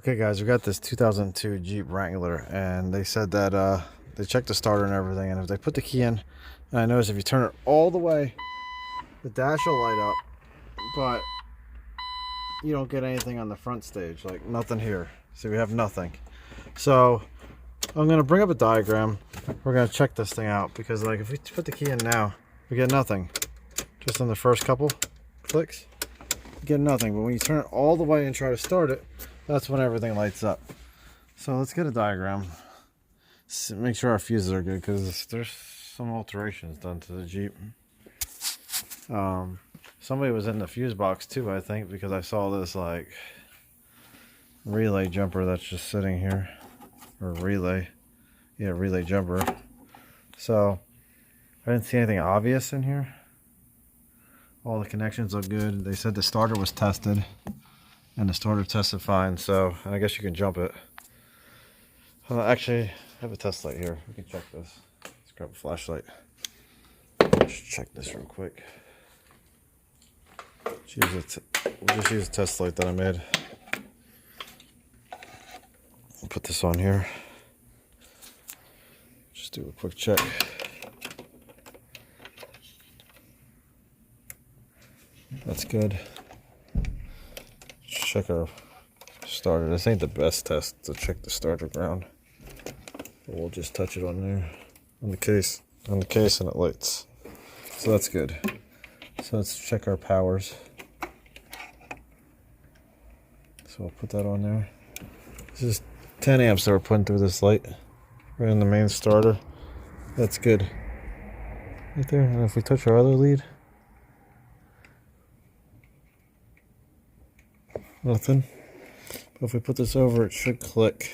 Okay guys, we got this 2002 Jeep Wrangler, and they said that they checked the starter and everything, and if they put the key in, and I noticed if you turn it all the way, the dash will light up, but you don't get anything on the front stage, like nothing here. See, we have nothing. So I'm gonna bring up a diagram. We're gonna check this thing out, because like if we put the key in now, we get nothing. Just on the first couple clicks, you get nothing. But when you turn it all the way and try to start it, that's when everything lights up. So let's get a diagram. Make sure our fuses are good, because there's some alterations done to the Jeep. Somebody was in the fuse box too, I think, because I saw this like relay jumper that's just sitting here, or relay jumper. So I didn't see anything obvious in here. All the connections look good. They said the starter was tested, and the starter tested fine, so I guess you can jump it. Actually, I have a test light here. We can check this. Let's grab a flashlight. Let's check this real quick. We'll just use a test light that I made. I'll put this on here. Just do a quick check. That's good. Check our starter. This ain't the best test to check the starter ground. But we'll just touch it on there, on the case, and it lights. So that's good. So let's check our powers. So I'll put that on there. This is 10 amps that we're putting through this light, right in the main starter. That's good. Right there. And if we touch our other lead, nothing. But if we put this over, it should click.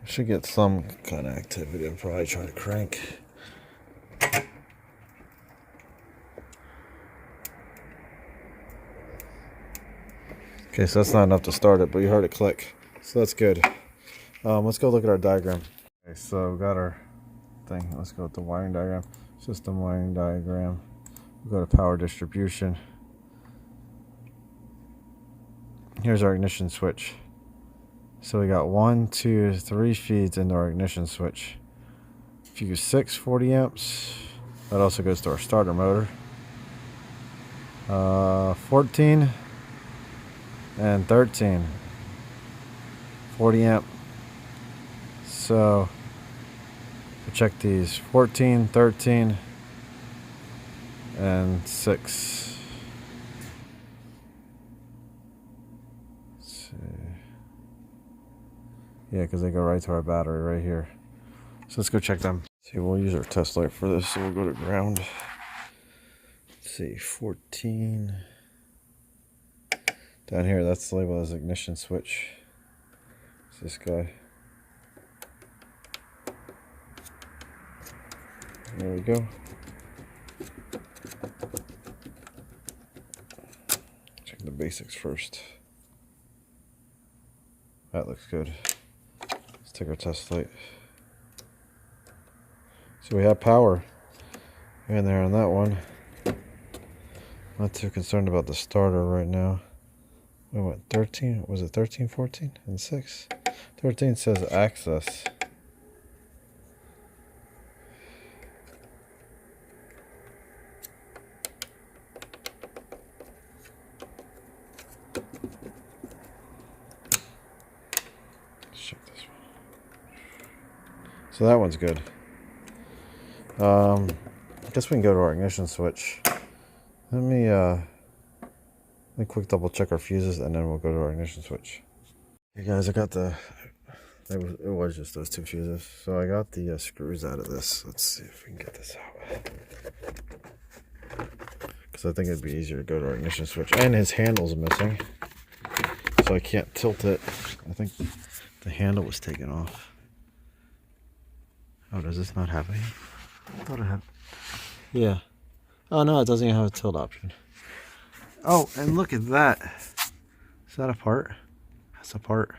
We should get some kind of activity. I'll probably try to crank. Okay, so that's not enough to start it, but you heard it click. So that's good. Let's go look at our diagram. Okay, so we got our thing. Let's go with the wiring diagram. System wiring diagram. We'll go to power distribution. Here's our ignition switch. So we got 1, 2, 3 feeds into our ignition switch. Fuse 6, 40 amps. That also goes to our starter motor. 14 and 13. 40 amp. So we check these. 14, 13, and 6. Yeah, because they go right to our battery right here. So let's go check them. See, we'll use our test light for this, so we'll go to ground. Let's see, 14. Down here, that's labeled as ignition switch. It's this guy. There we go. Check the basics first. That looks good. Let's take our test light. So we have power in there on that one. Not too concerned about the starter right now. We went 13, was it 13, 14, and 6? 13 says access. Check this one. So that one's good. I guess we can go to our ignition switch. Let me quick double check our fuses, and then we'll go to our ignition switch. Hey guys, I got it was just those 2 fuses. So I got the screws out of this. Let's see if we can get this out. Because I think it'd be easier to go to our ignition switch. And his handle's missing, so I can't tilt it. I think the handle was taken off. Oh, does this not have any? I thought it had. Yeah. Oh no, it doesn't even have a tilt option. Oh, and look at that. Is that a part? That's a part.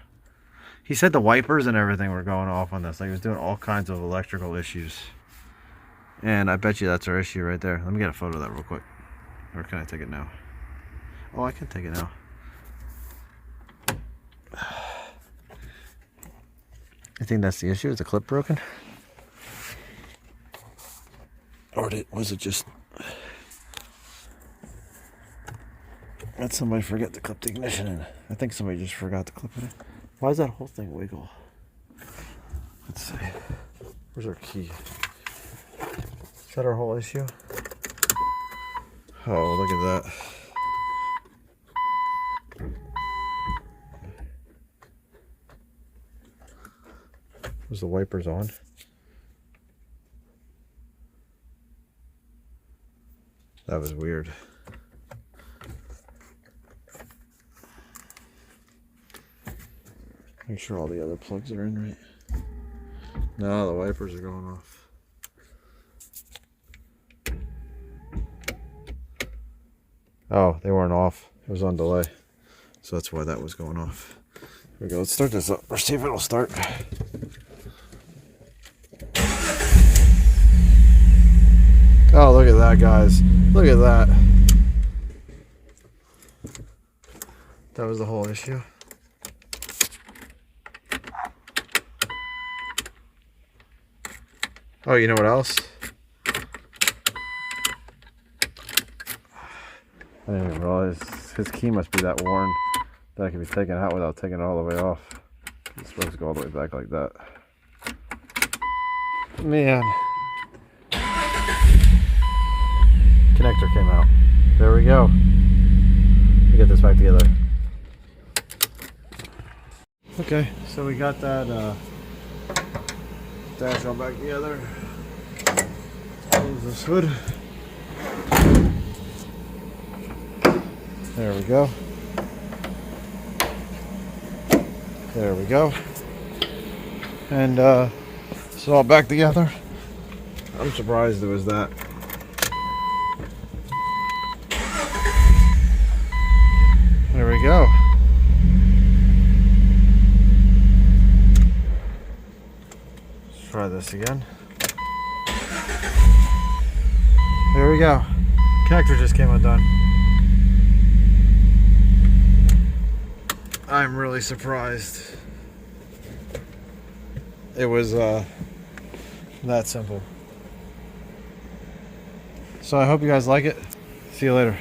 He said the wipers and everything were going off on this. Like, he was doing all kinds of electrical issues. And I bet you that's our issue right there. Let me get a photo of that real quick. Or can I take it now? Oh, I can take it now. I think that's the issue. Is the clip broken? Or was it just... Did somebody forget to clip the ignition in? I think somebody just forgot to clip it in. Why does that whole thing wiggle? Let's see. Where's our key? Is that our whole issue? Oh, look at that. Was the wipers on? That was weird. Make sure all the other plugs are in right. No, the wipers are going off. Oh, they weren't off. It was on delay. So that's why that was going off. Here we go. Let's start this up or see if it'll start. Oh, look at that, guys. Look at that. That was the whole issue. Oh, you know what else? I didn't even realize his key must be that worn that I could be taking it out without taking it all the way off. It's supposed to go all the way back like that. Man. Connector came out. There we go. Let me get this back together. Okay, so we got that dash on back together. Close this hood. There we go. There we go. And it's all back together. I'm surprised it was that. There we go. Let's try this again. There we go. Connector just came undone. I'm really surprised. It was that simple. So I hope you guys like it. See you later.